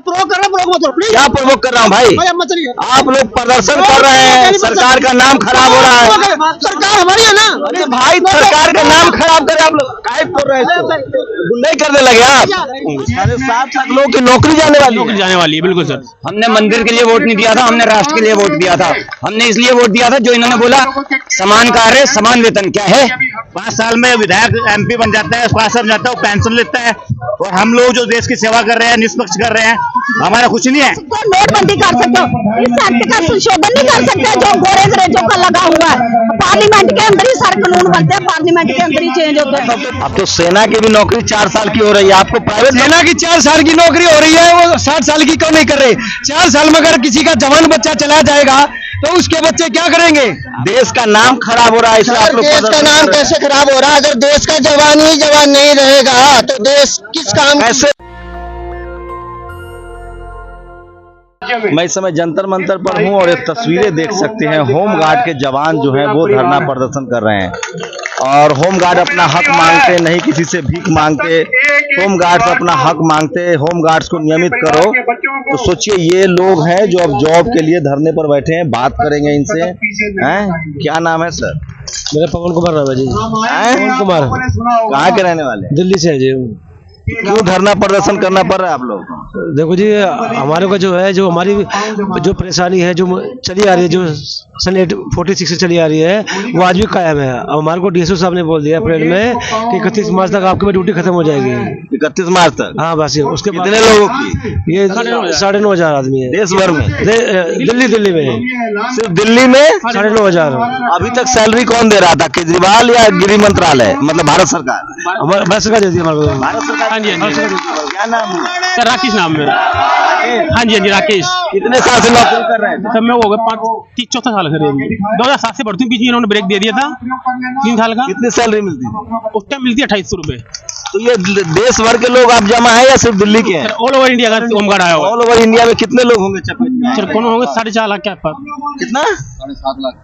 Provoke कर रहे हैं, प्रोवोक मत करो प्लीज। क्या प्रोवोक कर रहा हूँ भाई? मत चलिए। आप लोग प्रदर्शन कर रहे हैं, सरकार का नाम खराब हो रहा है। सरकार हमारी है ना। अरे भाई सरकार का नाम खराब करे आप लोग, काहे कर रहे हैं? गुंडाई करने लगे आप। 7.5 लाख लोगों की नौकरी जाने वाली है। बिल्कुल सर। हमने मंदिर के लिए वोट नहीं दिया था, हमने राष्ट्र के लिए वोट दिया था। हमने इसलिए वोट दिया था जो इन्होंने बोला समान कार्य समान वेतन। क्या है, 5 साल में विधायक MP बन जाता है, पास बन जाता है, वो पेंशन लेता है, और हम लोग जो देश की सेवा कर रहे हैं, निष्पक्ष कर रहे हैं, हमारा कुछ नहीं है। नोटबंदी कर सकते हो, इस एक्ट का संशोधन नहीं कर सकते जो गोरे अंग्रेजों का लगा हुआ है। पार्लियामेंट के अंदर ही सारे कानून बनते हैं, पार्लियामेंट के अंदर ही चेंज होते हैं। अब तो सेना की भी नौकरी 4 साल की हो रही है, आपको प्राइवेट सेना की 4 साल की नौकरी हो रही है, वो 60 साल की क्यों नहीं कर रहे? 4 साल में अगर किसी का जवान बच्चा चला जाएगा तो उसके बच्चे क्या करेंगे? देश का नाम खराब हो रहा है, इसलिए आप लोग देश का नाम कैसे खराब हो रहा है? अगर देश का जवान ही जवान नहीं रहेगा तो देश किस काम कैसे? मैं इस समय जंतर मंतर पर हूं और ये तस्वीरें देख सकते हैं। होम गार्ड के जवान जो हैं वो धरना प्रदर्शन कर रहे हैं और होम गार्ड अपना हक मांगते, नहीं किसी से भीख मांगते, होम गार्ड्स अपना हक मांगते। होम गार्ड्स को नियमित करो। तो सोचिए ये लोग हैं जो अब जॉब के लिए धरने पर बैठे हैं। बात करेंगे इनसे। हैं, क्या नाम है सर? मेरा पवन कुमार नाम है जी। पवन कुमार। कहाँ के रहने वाले? दिल्ली से है जी। क्यों धरना प्रदर्शन करना पड़ रहा है आप लोग को? देखो जी, हमारे को जो है, जो हमारी जो परेशानी है जो चली आ रही है, जो सन 46 से चली आ रही है, वो आज भी कायम है। अब हमारे को DSO साहब ने बोल दिया अप्रैल में कि 31 मार्च तक आपकी ड्यूटी खत्म हो जाएगी। 31 मार्च तक? हाँ बस। उसके बाद कितने लोगों की? ये 9,500 आदमी है देश भर में? दिल्ली में सिर्फ दिल्ली में 9,500। अभी तक सैलरी कौन दे रहा था, केजरीवाल या गृह मंत्रालय, मतलब भारत सरकार? भारत सरकार देती है हमारे को। भारत सरकार। हाँ जी, हाँ जी। क्या नाम है? सर राकेश नाम मेरा। हाँ जी, हाँ जी, राकेश। कितने साल से नौकरी कर रहे हैं? सब में हो गए 34 साल करीब। 2007 से भर्ती हुई, बीच में इन्होंने ब्रेक दे दिया था 3 साल का। कितनी सैलरी मिलती थी? उस टाइम मिलती है 2800 रुपए। तो ये देश भर के लोग आप जमा है या सिर्फ दिल्ली के हैं? ऑल ओवर इंडिया का होम गार्ड आया हुआ। ऑल ओवर इंडिया में कितने लोग होंगे चपेट में? सर कौन होंगे? 4.5 लाख के आसपास। कितना?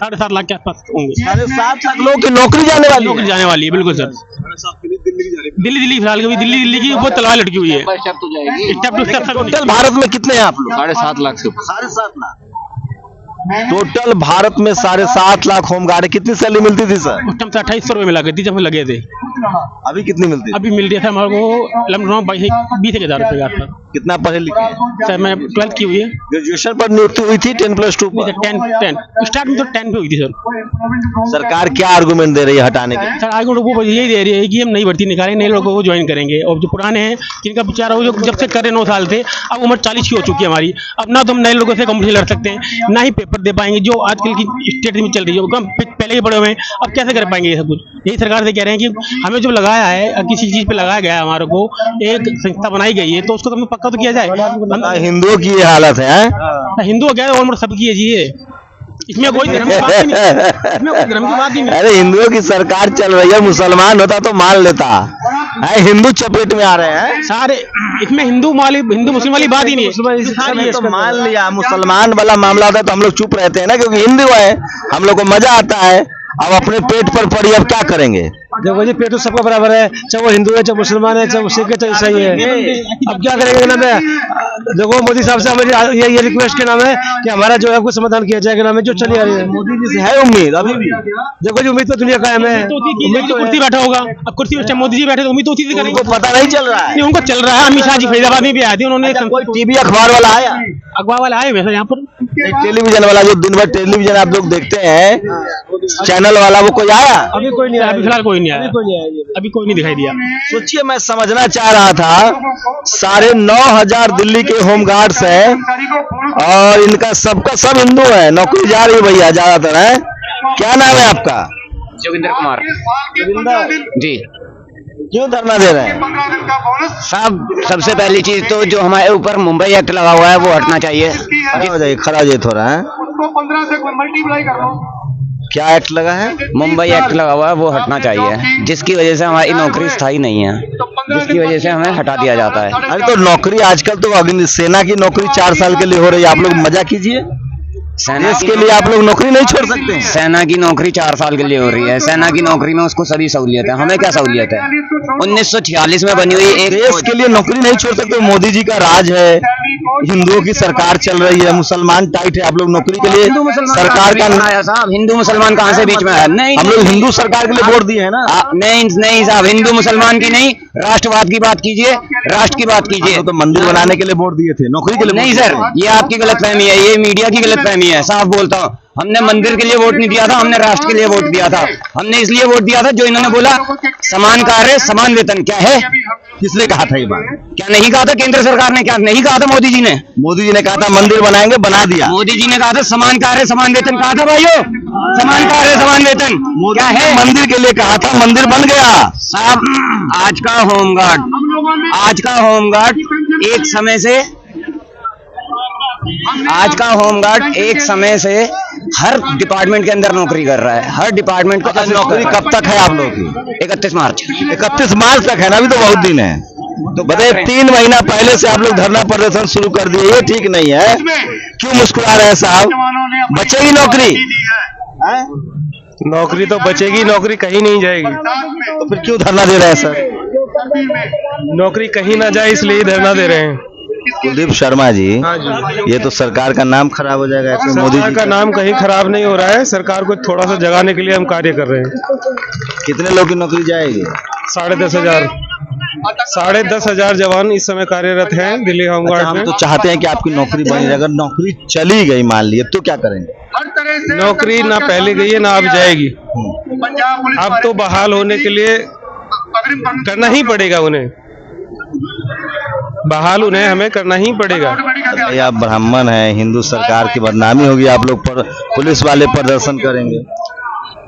7.5 लाख के आसपास होंगे। 7.5 लाख लोगों की नौकरी जाने वाली नौकरी जाने वाली है। बिल्कुल सर। दिल्ली फिलहाल कभी दिल्ली की बहुत तलवार लटकी हुई है। Step to step. Total Bharat में कितने हैं आप लोग? 7.5 लाख से। 7.5 लाख टोटल भारत में 7.5 लाख होम गार्ड। कितनी सैलरी मिलती थी सर? उस टाइम से 2800 रुपए मिला करती जब हम लगे थे। अभी कितनी मिलती है? अभी मिल रही है हमारे को 20,000 रुपए के आसपास। कितना पढ़े लिखे? सर मैं 12th की हुई है। ग्रेजुएशन पर नियुक्ति हुई थी 10+2 पर? 10 स्टार्ट में तो 10 पे हुई थी सर। सरकार क्या आर्गुमेंट दे रही है हटाने के? सर आर्गुमेंट वो यही दे रही है कि हम नई भर्ती निकालें, नए लोगों को ज्वाइन करेंगे, और जो पुराने हैं जिनका बेचारा वो जो जब से कर रहे 9 साल थे, अब उम्र 40 की हो चुकी है हमारी। अब ना तो हम नए लोगों से कंपटीशन लड़ सकते हैं, ना ही पेपर दे पाएंगे जो आजकल की स्टेट में चल रही है। हम पहले ही बड़े हुए हैं, अब कैसे कर पाएंगे ये सब कुछ? यही सरकार से कह रहे हैं कि हमें जो लगाया है, किसी चीज पे लगाया गया है, हमारे को एक संस्था बनाई गई है, तो उसको तो हमें पक्का तो किया जाए। हिंदुओं की ये हालत है। हिंदू क्या है, ऑलमोस्ट सबकी है जी ये। इसमें कोई धर्म की बात ही नहीं है। इसमें कोई धर्म की बात ही नहीं। अरे हिंदुओं की सरकार चल रही है, मुसलमान होता तो मान लेता है। हिंदू चपेट में आ रहे हैं सारे। इसमें हिंदू मुस्लिम वाली बात ही नहीं है। तो मान लिया मुसलमान वाला मामला होता है तो हम लोग चुप रहते हैं ना, क्योंकि हिंदू है, हम लोग को मजा आता है। अब अपने पेट पर पड़ी, अब क्या करेंगे? देखो जी, पेट तो सबका बराबर है, चाहे वो हिंदू है, चाहे मुसलमान है, चाहे सिख है, चाहे ईसाई है। अब क्या करेंगे नाम है? देखो मोदी साहब से हमारी ये रिक्वेस्ट के नाम है कि हमारा जो है कुछ समाधान किया जाएगा नाम है, जो चली आ रही है। मोदी जी से है उम्मीद अभी भी? देखो जी, उम्मीद तो दुनिया कायम है। उम्मीद तो कुर्सी बैठा होगा, अब कुर्सी में मोदी जी बैठे तो उम्मीद तो उसी से करेंगे। उनको पता नहीं चल रहा है? उनको चल रहा है। अमित शाह जी फरीदाबाद में भी आए थे, उन्होंने टीवी अखबार वाला आया, अखबार वाला आए वैसे यहाँ पर टेलीविजन वाला जो दिन भर टेलीविजन आप लोग देखते हैं, चैनल वाला, वो कोई आया? अभी कोई नहीं आया। अभी फिलहाल कोई नहीं आया। अभी कोई नहीं दिखाई दिया। सोचिए, मैं समझना चाह रहा था 9,500 दिल्ली के होम गार्ड्स हैं और इनका सबका सब हिंदू है, नौकरी जा रही है भैया ज्यादातर है। क्या नाम है आपका? जोगिंदर कुमार। जी। क्यों धरना दे रहे हैं साहब? सबसे पहली चीज तो जो हमारे ऊपर मुंबई एक्ट लगा हुआ है वो हटना चाहिए। खड़ा हो जाइए थोड़ा है। क्या एक्ट लगा है? मुंबई एक्ट लगा हुआ है, वो हटना चाहिए, जिसकी वजह से हमारी नौकरी स्थायी नहीं है, जिसकी वजह से हमें हटा दिया जाता है। अरे तो नौकरी आजकल तो सेना की नौकरी 4 साल के लिए हो रही है, आप लोग मजा कीजिए। देश के लिए आप लोग नौकरी नहीं छोड़ सकते हैं? सेना की नौकरी 4 साल के लिए हो रही है। सेना की नौकरी में उसको सभी सहूलियत है, हमें क्या सहूलियत है? 1946 में बनी हुई एक देश के लिए नौकरी नहीं छोड़ सकते? मोदी जी का राज है, हिंदुओं की सरकार चल रही है, मुसलमान टाइट है, आप लोग नौकरी के लिए सरकार का साहब, हिंदू मुसलमान कहाँ से बीच में है? नहीं, हम लोग हिंदू सरकार के लिए वोट दिए हैं ना। नहीं साहब, हिंदू मुसलमान की नहीं, राष्ट्रवाद की बात कीजिए, राष्ट्र की बात कीजिए। तो मंदिर बनाने के लिए वोट दिए थे, नौकरी के लिए नहीं सर, ये आपकी गलतफहमी है, ये मीडिया की गलतफहमी है। साफ बोलता हूँ, हमने मंदिर के लिए वोट नहीं दिया था, हमने राष्ट्र के लिए वोट दिया था। हमने इसलिए वोट दिया था जो इन्होंने बोला समान कार्य समान वेतन। क्या है? किसने कहा था ये बात? क्या नहीं कहा था? केंद्र सरकार ने क्या नहीं कहा था? मोदी जी ने कहा था मंदिर बनाएंगे, बना दिया। मोदी जी ने कहा था समान कार्य समान वेतन, कहा था भाइयों, समान कार्य समान वेतन। क्या है? मंदिर के लिए कहा था, मंदिर बन गया। साहब, आज का होमगार्ड एक समय से हर डिपार्टमेंट के अंदर नौकरी कर रहा है। हर डिपार्टमेंट को नौकरी कब तक है आप लोगों की? 31 मार्च 31 मार्च तक है ना, अभी तो बहुत दिन है। तो बताइए, 3 महीना पहले से आप लोग धरना प्रदर्शन शुरू कर दिए, ये ठीक नहीं है। क्यों मुस्कुरा रहे हैं साहब? बचेगी नौकरी? नौकरी तो बचेगी, नौकरी कहीं नहीं जाएगी। तो फिर क्यों धरना दे रहे हैं सर? नौकरी कहीं ना जाए इसलिए ही धरना दे रहे हैं। कुलदीप शर्मा जी, हाँ जी, ये तो सरकार का नाम खराब हो जाएगा ऐसे। मोदी सरकार जी का नाम कहीं खराब नहीं हो रहा है, सरकार को थोड़ा सा जगाने के लिए हम कार्य कर रहे हैं। कितने लोग की नौकरी जाएगी? 10,500 जवान इस समय कार्यरत हैं दिल्ली होमगार्ड हम में। तो चाहते हैं कि आपकी नौकरी बनी रहे। अगर नौकरी चली गई मान लिए तो क्या करेंगे? नौकरी ना पहले गई है ना अब जाएगी। अब तो बहाल होने के लिए करना ही पड़ेगा उन्हें, बहाल उन्हें हमें करना ही पड़ेगा। भाई आप ब्राह्मण हैं, हिंदू सरकार की बदनामी होगी, आप लोग पर पुलिस वाले प्रदर्शन करेंगे।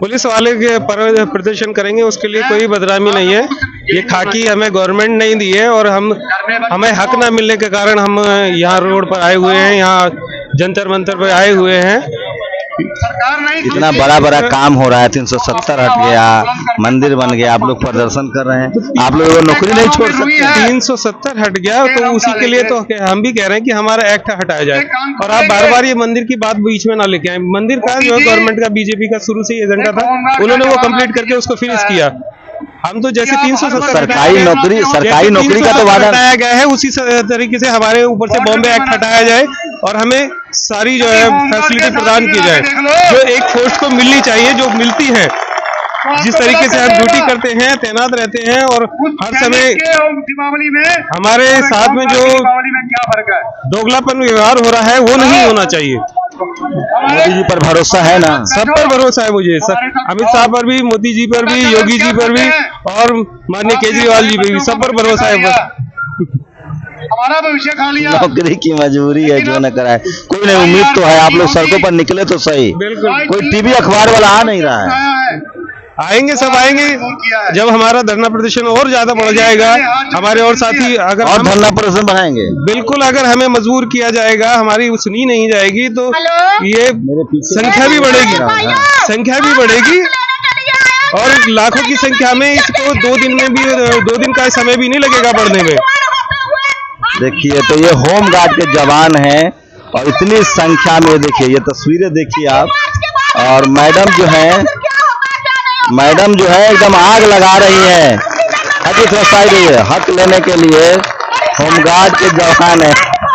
पुलिस वाले के प्रदर्शन करेंगे, उसके लिए कोई बदनामी नहीं है। ये खाकी हमें गवर्नमेंट नहीं दी है और हमें हक ना मिलने के कारण हम यहाँ रोड पर आए हुए हैं, यहाँ जंतर मंतर पर आए हुए हैं। इतना बड़ा बड़ा काम हो रहा है, 370 हट गया, मंदिर बन गया, आप लोग प्रदर्शन कर रहे हैं, आप लोग नौकरी नहीं छोड़ सकते। 370 हट गया तो उसी के लिए तो हम भी कह रहे हैं कि हमारा एक्ट हटाया जाए। और आप बार बार ये मंदिर की बात बीच में ना लेके आए। मंदिर का जो गवर्नमेंट का बीजेपी का शुरू से एजेंडा था, उन्होंने वो कंप्लीट करके उसको फिनिश किया। हम तो जैसे 370 सरकारी नौकरी का तो वादा हटाया गया है, उसी तरीके से हमारे ऊपर से बॉम्बे एक्ट हटाया जाए और हमें सारी जो है फैसिलिटी प्रदान की जाए जो एक फोर्स को मिलनी चाहिए, जो मिलती है। जिस तरीके से हम ड्यूटी करते हैं, तैनात रहते हैं और हर समय हमारे साथ में जो दोगलापन व्यवहार हो रहा है वो नहीं होना चाहिए। मोदी जी पर भरोसा है ना? सब पर भरोसा है मुझे, अमित शाह पर भी, मोदी जी पर भी, योगी जी पर भी और माननीय केजरीवाल जी पर भी, सब पर भरोसा है। हमारा भविष्य खाली है। नौकरी की मजबूरी है, जो न कराए। कोई नहीं, उम्मीद तो है, आप लोग सड़कों पर निकले तो सही। बिल्कुल, कोई टीवी अखबार वाला आ नहीं रहा है। आएंगे, सब आएंगे। जब हमारा धरना प्रदर्शन और ज्यादा बढ़ जाएगा, हमारे और साथी अगर और धरना प्रदर्शन बढ़ाएंगे, बिल्कुल, अगर हमें मजबूर किया जाएगा, हमारी सुनी नहीं जाएगी तो ये संख्या भी बढ़ेगी और लाखों की संख्या में इसको 2 दिन का समय भी नहीं लगेगा बढ़ने में। देखिए, तो ये होम गार्ड के जवान हैं और इतनी संख्या में, देखिए ये तस्वीरें देखिए आप। और मैडम जो है एकदम आग लगा रही है। हकी थोड़ा साइड है, हक लेने के लिए होमगार्ड के जवान है,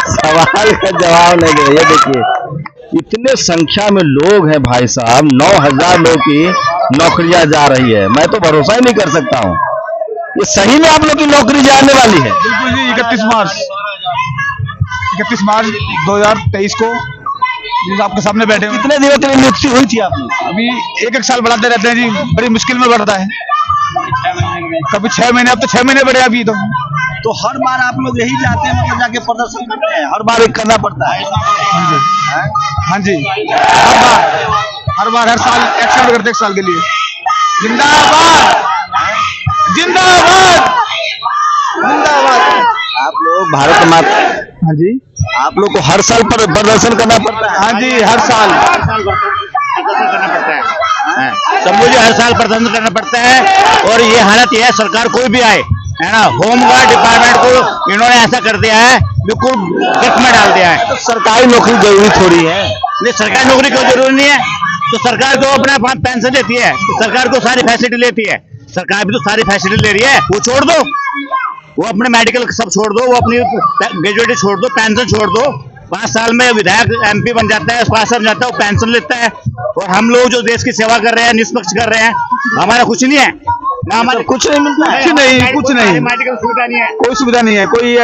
सवाल का जवाब नहीं दे रहे। ये देखिए इतने संख्या में लोग हैं भाई साहब, 9,000 लोग की नौकरियां जा रही है। मैं तो भरोसा ही नहीं कर सकता हूँ, ये सही में आप लोग की नौकरी जाने वाली है? बिल्कुल जी, 31 मार्च 2023 को आपके सामने बैठे हैं। कितने दिनों के लिए नियुक्ति हुई थी आपने? अभी एक साल बढ़ाते रहते हैं जी, बड़ी मुश्किल में बढ़ता है। कभी 6 महीने, अब तो 6 महीने बढ़े अभी तो हर बार आप लोग यही जाते हैं, मतलब जाके प्रदर्शन करते हैं, हर बार एक करना पड़ता है? हाँ जी, हर साल एक्शन करते 1 साल के लिए। जिंदाबाद जिंदाबाद जिंदाबाद। आप लोग भारत माता, हाँ जी, आप लोग को हर साल पर प्रदर्शन करना पड़ता है? हाँ जी, हर साल सब मुझे हर साल प्रदर्शन करना पड़ता है। और ये हालत है, सरकार कोई भी आए है ना, होमगार्ड डिपार्टमेंट को इन्होंने ऐसा कर दिया है, बिल्कुल गिफ्ट में डाल दिया है। तो सरकारी नौकरी जरूरी थोड़ी है? नहीं सरकारी नौकरी क्यों जरूरी नहीं है? तो सरकार तो अपना पेंशन देती है, सरकार को सारी फैसिलिटी लेती है, सरकार भी तो सारी फैसिलिटी ले रही है। वो छोड़ दो, वो अपने मेडिकल सब छोड़ दो, वो अपनी ग्रेजुएटी छोड़ दो, पेंशन छोड़ दो। 5 साल में विधायक MP बन जाता है, पास बन जाता है, वो पेंशन लेता है। और हम लोग जो देश की सेवा कर रहे हैं, निष्पक्ष कर रहे हैं, हमारा कुछ नहीं है ना, हमारा कुछ नहीं मिलता है, कुछ नहीं मेडिकल सुविधा नहीं है, कोई सुविधा नहीं है, कोई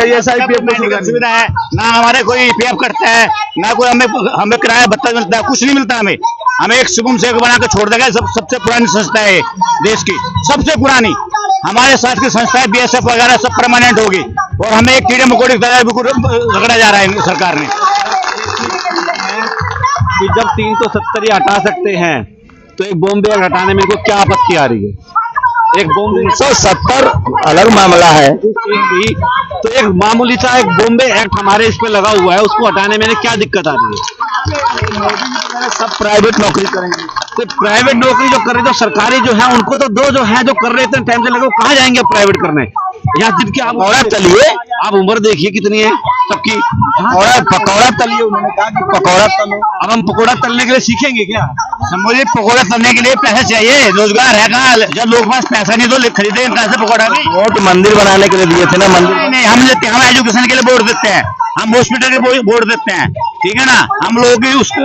मेडिकल सुविधा है ना, हमारे कोई PF कटता है ना, कोई हमें किराया भत्ता मिलता है, कुछ नहीं मिलता हमें एक शुभम सेवक बना के छोड़ देगा। सबसे पुरानी संस्था है देश की, सबसे पुरानी। हमारे साथ की संस्थाएं BSF वगैरह सब परमानेंट होगी, और हमें एक कीड़े मकोड़े की तरह रगड़ा जा रहा है सरकार ने। कि जब 370 हटा सकते हैं तो एक बॉम्बे एक्ट हटाने में इनको क्या आपत्ति आ रही है? एक बॉम्बे 370 अलग मामला है, तो एक मामूली सा एक बॉम्बे एक्ट हमारे इस पे लगा हुआ है, उसको हटाने में क्या दिक्कत आ रही है? सब प्राइवेट नौकरी करेंगे, तो प्राइवेट नौकरी जो कर रहे, जो सरकारी जो है उनको तो दो, जो है जो कर रहे थे टाइम से लगे, वो कहाँ जाएंगे प्राइवेट करने? यहाँ जिनकी आप पकौड़ा तलिए, आप उम्र देखिए कितनी है सबकी, पकौड़ा तलिए। उन्होंने कहा कि पकौड़ा तलो, अब हम पकौड़ा तलने के लिए सीखेंगे क्या? मुझे पकौड़ा तलने के लिए पैसे चाहिए, रोजगार है कहाँ? जब लोग पास पैसा नहीं तो खरीदे कहाँ से पकौड़ा? भी वोट मंदिर बनाने के लिए दिए थे ना, मंदिर नहीं हम देते, हम एजुकेशन के लिए वोट देते हैं, हम हॉस्पिटल के वोट देते हैं, ठीक है ना, हम लोगों की उसको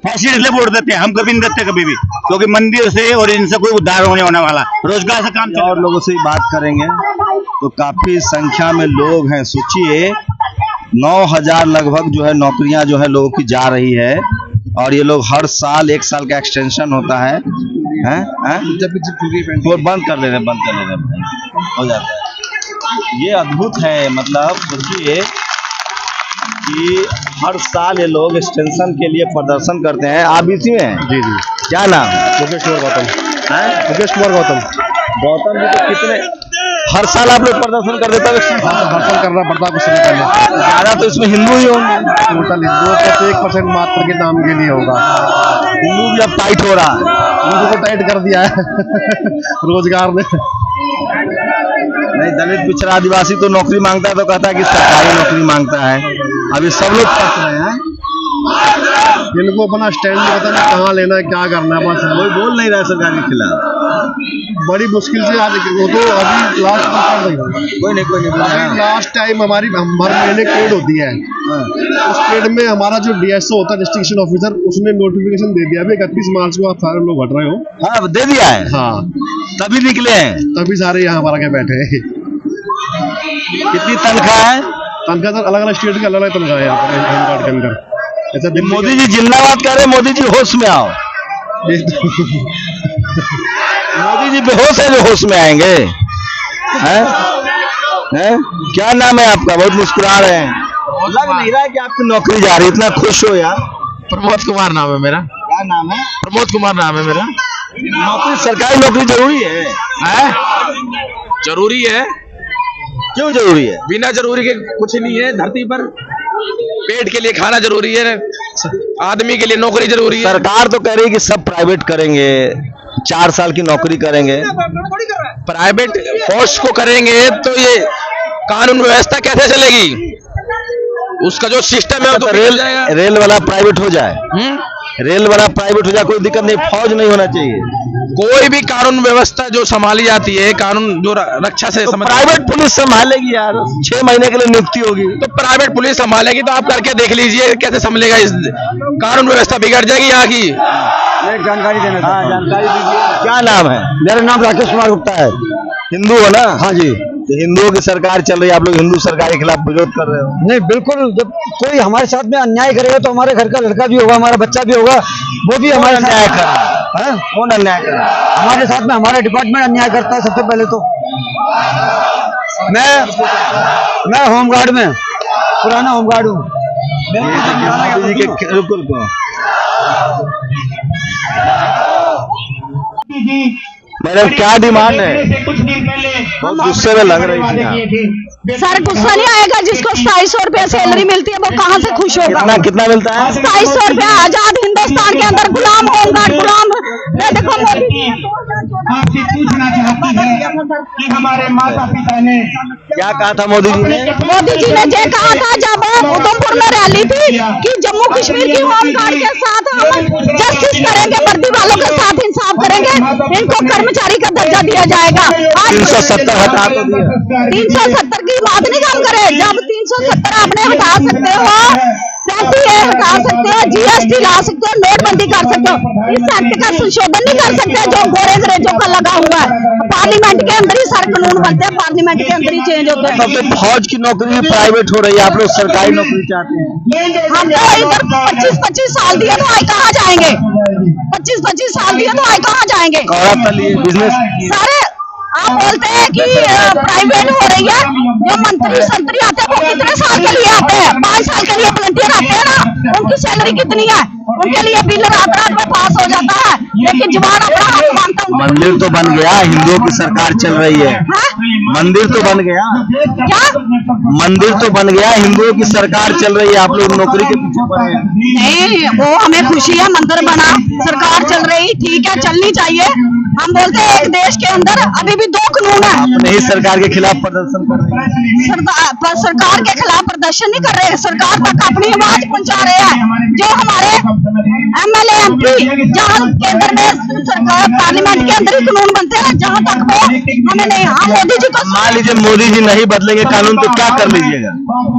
फैसिलिटी के लिए वोट देते हैं, हम कभी नहीं देते कभी भी, क्योंकि मंदिर से और इनसे कोई उद्धार होने वाला, रोजगार से काम। और लोगों से बात करेंगे तो काफी संख्या में लोग हैं, सोचिए 9000 लगभग जो है नौकरियां जो है लोगों की जा रही है, और ये लोग हर साल 1 साल का एक्सटेंशन होता है, वो बंद कर ले रहे हो जाता है। ये अद्भुत है, मतलब सोचिए कि हर साल ये लोग एक्सटेंशन के लिए प्रदर्शन करते हैं। आप इसी में हैं? जी। क्या नाम? मुकेश कुमार गौतम। गौतम जी तो कितने हर साल आप लोग प्रदर्शन कर देते हैं? प्रदर्शन करना पड़ता है कुछ नहीं करना। ज्यादा तो इसमें हिंदू ही होंगे, टोटल हिंदुओं का तो 1% मात्र के नाम के लिए होगा। हिंदू भी अब टाइट हो रहा है, हिंदू को टाइट कर दिया है रोजगार ने। नहीं, दलित पिछड़ा आदिवासी तो नौकरी मांगता है तो कहता है कि सरकारी नौकरी मांगता है। अभी सब लोग फंस रहे हैं, इनको अपना स्टैंड नहीं पता नहीं कहाँ लेना है, क्या करना है, बस कोई बोल नहीं रहा सरकार के खिलाफ। बड़ी मुश्किल से आज वो तो अभी लास्ट कर रही कोई नहीं लास्ट टाइम हर महीने कोड होती है, उस कोड में हमारा जो DSO होता है डिस्ट्रिक्शन ऑफिसर, उसने नोटिफिकेशन दे दिया 31 मार्च को आप सारे लोग हट रहे हो। हाँ दे दिया है, हाँ तभी निकले हैं, तभी सारे यहाँ हमारा के बैठे हैं। कितनी तनख्वाह है? तनख्वाह सर अलग अलग स्टेट की अलग अलग तनख्वाह है यहाँ पर होम गार्ड के अंदर। ऐसा मोदी जी जिंदाबाद कर रहे, मोदी जी होश में आओ। मोदी जी बेहोश है जो होश में आएंगे, हैं? क्या नाम है आपका? बहुत मुस्कुरा रहे हैं, लग नहीं रहा है कि आपकी नौकरी जा रही, इतना खुश हो यार। प्रमोद कुमार नाम है मेरा। क्या नाम है? प्रमोद कुमार नाम है मेरा। नौकरी, सरकारी नौकरी जरूरी है? जरूरी है। क्यों जरूरी है? बिना जरूरी के कुछ नहीं है धरती पर। पेट के लिए खाना जरूरी है, आदमी के लिए नौकरी जरूरी है। सरकार तो कह रही है कि सब प्राइवेट करेंगे, 4 साल की नौकरी करेंगे। प्राइवेट फोर्स को करेंगे तो ये कानून व्यवस्था कैसे चलेगी? उसका जो सिस्टम है वो तो रेल वाला प्राइवेट हो जाए, रेल वाला प्राइवेट हो जाए, कोई दिक्कत नहीं, फौज नहीं होना चाहिए। कोई भी कानून व्यवस्था जो संभाली जाती है, कानून जो रक्षा से तो प्राइवेट पुलिस संभालेगी यार, 6 महीने के लिए नियुक्ति होगी तो प्राइवेट पुलिस संभालेगी, तो आप करके देख लीजिए कैसे संभलेगा। इस कानून व्यवस्था बिगड़ जाएगी यहाँ की। जानकारी देना। हाँ जानकारी दीजिए। क्या नाम है? मेरा नाम राकेश कुमार गुप्ता है। हिंदू हो ना? हाँ जी। तो हिंदुओं की सरकार चल रही है, आप लोग हिंदू सरकार के खिलाफ विरोध कर रहे हो? नहीं बिल्कुल, जब कोई हमारे साथ में अन्याय करेगा तो हमारे घर का लड़का भी होगा, हमारा बच्चा भी होगा, वो भी हमारे अन्याय कर रहा है। कौन अन्याय कर रहा है? हमारे साथ में हमारा डिपार्टमेंट अन्याय करता है। सबसे पहले तो मैं होमगार्ड में पुराना होमगार्ड हूँ। मैडम क्या डिमांड है? बहुत गुस्से में लग रही थी आप। सर गुस्सा नहीं आएगा, जिसको 250 रुपया सैलरी मिलती है वो कहाँ से खुश होगा? कितना मिलता है? 250 रुपया। आजाद हिंदुस्तान के अंदर गुलाम होमगार्ड गुलाम। मैं देखो मोदी आपसे पूछना चाहती है कि हमारे माता पिता ने क्या कहा था मोदी जी ने? मोदी जी ने ये कहा था जब उधमपुर में रैली थी कि जम्मू कश्मीर की होमगार्ड के साथ हम जस्टिस करेंगे, वर्दी वालों के साथ इंसाफ करेंगे, इनको कर्मचारी का दर्जा दिया जाएगा। 370 हटा तो दिया। 370 की बात नहीं हम करें, जब 370 आपने हटा सकते हो, 35A हटा सकते हो, GST ला सकते हो, नोटबंदी कर सकते हो, इस एक्ट का संशोधन नहीं कर सकते जो गोरे अंग्रेजों का लगा हुआ है। पार्लियामेंट के अंदर ही सर कानून बनते हैं, पार्लियामेंट के अंदर ही चेंज होते हैं। तो फौज की नौकरी प्राइवेट हो रही है, आप लोग सरकारी नौकरी चाहते हैं। हम तो इधर 25-25 साल दिए तो आए कहाँ जाएंगे? 25-25 साल दिए तो आए कहाँ जाएंगे? बिजनेस सारे आप बोलते हैं कि प्राइवेट हो रही है, जो मंत्री संतरी आते हैं वो कितने साल के लिए आते हैं? 5 साल के लिए वॉलंटियर आते हैं ना, उनकी सैलरी कितनी है? उनके लिए बिल रात रात में पास हो जाता है, लेकिन जवान अपना हक मांगता है। मंदिर तो बन गया, हिंदुओं की सरकार चल रही है। मंदिर तो बन गया, क्या मंदिर तो बन गया, हिंदुओं की सरकार चल रही है, आप लोग नौकरी के पीछे पड़े हैं। नहीं, वो हमें खुशी है, मंदिर बना, सरकार चल रही, ठीक है, चलनी चाहिए। हम बोलते हैं एक देश के अंदर अभी भी 2 कानून है। अपने ही सरकार के खिलाफ प्रदर्शन कर रहे हैं। सरकार के खिलाफ प्रदर्शन नहीं कर रहे हैं, सरकार तक अपनी आवाज पहुंचा रहे हैं। जो हमारे MLA MP जहाँ केंद्र में सरकार पार्लियामेंट के अंदर ही कानून बनते हैं, जहाँ तक वो हमें नहीं। हाँ, मोदी जी को मान लीजिए मोदी जी नहीं बदलेंगे कानून तो क्या कर लीजिएगा?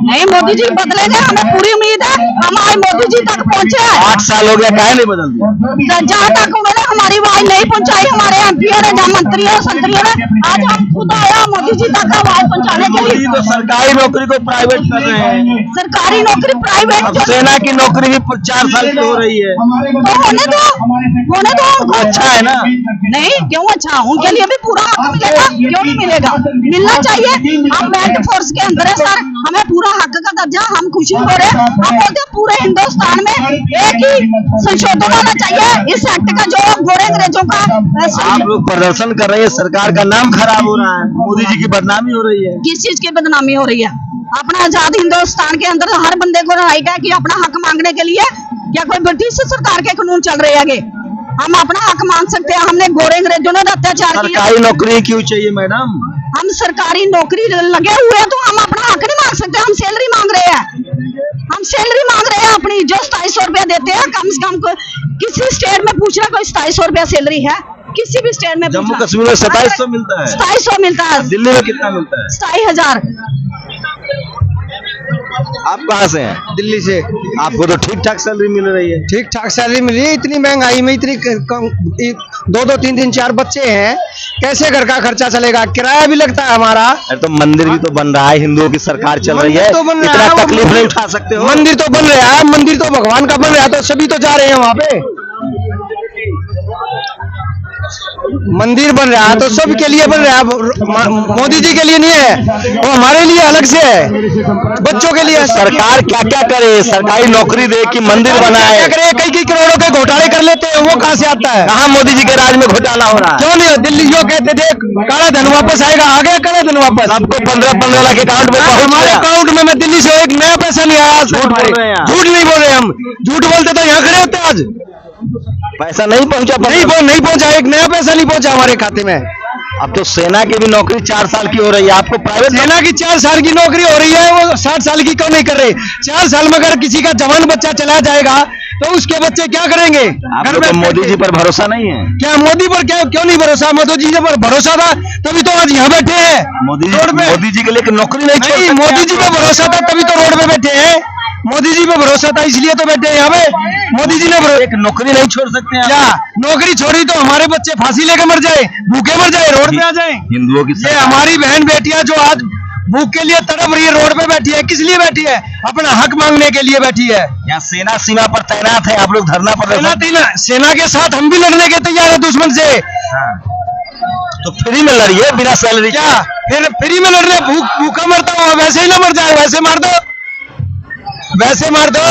नहीं, मोदी जी बदलेंगे, हमें पूरी उम्मीद है। हमारे मोदी जी तक पहुँचे हैं। 8 साल हो गया, काहे नहीं बदल दिया? जहाँ तक उन्होंने हमारी आवाज नहीं पहुंचाई, हमारे MP ने, मंत्रियों संतरियों ने, आज हम खुद आया मोदी जी तक आवाज पहुंचाने के लिए। तो सरकारी नौकरी को प्राइवेट कर रहे हैं। सरकारी नौकरी प्राइवेट, अब सेना की नौकरी भी 4 साल की हो रही है, तो होने दो उनको। अच्छा है ना? नहीं, क्यों अच्छा? उनके लिए भी पूरा हक मिलेगा, क्यों नहीं मिलेगा? मिलना चाहिए। हम बैंक फोर्स के अंदर है सर, हमें पूरा हक का दर्जा, हम खुशी हो रहे हैं। हम बोलते हैं पूरे हिंदुस्तान में एक ही संशोधन होना चाहिए इस एक्ट का, जो गोरे अंग्रेजों का। आप लोग प्रदर्शन कर रहे हैं, सरकार का नाम खराब हो रहा है, मोदी जी की बदनामी हो रही है। किस चीज की बदनामी हो रही है? अपना आजाद हिंदुस्तान के अंदर हर बंदे को राइट है कि अपना हक मांगने के लिए। क्या कोई ब्रिटिश सरकार के कानून चल रहे हैं? हम अपना हक मांग सकते हैं। हमने गोरे अंग्रेजों ने अत्याचार किया। सरकारी नौकरी क्यों चाहिए मैडम? हम सरकारी नौकरी लगे हुए हैं तो हम अपना हक नहीं मांग सकते? हम सैलरी मांग रहे हैं, हम सैलरी मांग रहे हैं अपनी, जो 250 रुपया देते हैं। कम से कम किसी स्टेट में पूछना, कोई 250 रुपया सैलरी है? किसी भी स्टेट में? जम्मू कश्मीर में 2700 मिलता है। 2700 मिलता है। दिल्ली में कितना मिलता है? 27,000। आप कहाँ से हैं? दिल्ली से। आपको तो ठीक ठाक सैलरी मिल रही है। ठीक ठाक सैलरी मिल रही है, इतनी महंगाई में इतनी कम, 2-2, 3-3, 4 बच्चे हैं, कैसे घर का खर्चा चलेगा? किराया भी लगता है हमारा। तो मंदिर भी तो बन रहा है, हिंदुओं की सरकार चल रही है, तो बन रहा इतना है, तकलीफ नहीं उठा सकते हो? मंदिर तो बन रहा है, मंदिर तो भगवान का बन रहा है, तो सभी तो जा रहे हैं वहाँ पे। मंदिर बन रहा है तो सबके लिए बन रहा है, मोदी जी के लिए नहीं है, वो हमारे लिए अलग से है, बच्चों के लिए। सरकार क्या क्या करे? सरकारी नौकरी दे कि मंदिर बनाए? क्या करे? कई घोटालों के घोटाले कर लेते हैं, वो कहाँ से आता है? कहाँ मोदी जी के राज में घोटाला हो रहा है? क्यों नहीं? दिल्ली जो कहते थे काला धन वापस आएगा, आ गया काला धन वापस। आपको 15-15 लाख अकाउंट में हमारे अकाउंट में, मैं दिल्ली से एक नया पैसा नहीं आया। झूठ बोल रहे हैं? झूठ नहीं बोल रहे हम, झूठ बोलते तो यहाँ खड़े होते आज। पैसा नहीं पहुंचा? नहीं पहुंचा, एक नया पैसा नहीं पहुंचा हमारे खाते में। अब तो सेना की भी नौकरी 4 साल की हो रही है, आपको प्राइवेट सेना की 4 साल की नौकरी हो रही है, वो 60 साल की क्यों नहीं कर रहे? 4 साल में अगर किसी का जवान बच्चा चला जाएगा तो उसके बच्चे क्या करेंगे? आपको तो मोदी जी पर भरोसा नहीं है? क्या मोदी पर क्यों नहीं भरोसा? मोदी जी पर भरोसा था तभी तो आज यहाँ बैठे हैं मोदी जी के लिए नौकरी नहीं। मोदी जी पे भरोसा था तभी तो रोड पे बैठे हैं। मोदी जी पे भरोसा था इसलिए तो बैठे हैं यहाँ पे। मोदी जी ने एक नौकरी नहीं छोड़ सकते हैं? क्या नौकरी छोड़ी तो हमारे बच्चे फांसी लेके मर जाए, भूखे मर जाए, रोड पे आ जाए? हिंदुओं की ये हमारी बहन बेटियां जो आज भूख के लिए तड़प रही है, रोड पे बैठी है, किस लिए बैठी है? अपना हक मांगने के लिए बैठी है। यहाँ सेना सीमा पर तैनात है, आप लोग धरना पर सेना के साथ हम भी लड़ने के तैयार है दुश्मन से। तो फ्री में लड़िए बिना सैलरी। क्या फिर फ्री में लड़ रहे? भूखा मरता हूँ, वैसे ही ना मर जाए, वैसे मार दो, वैसे मार दो।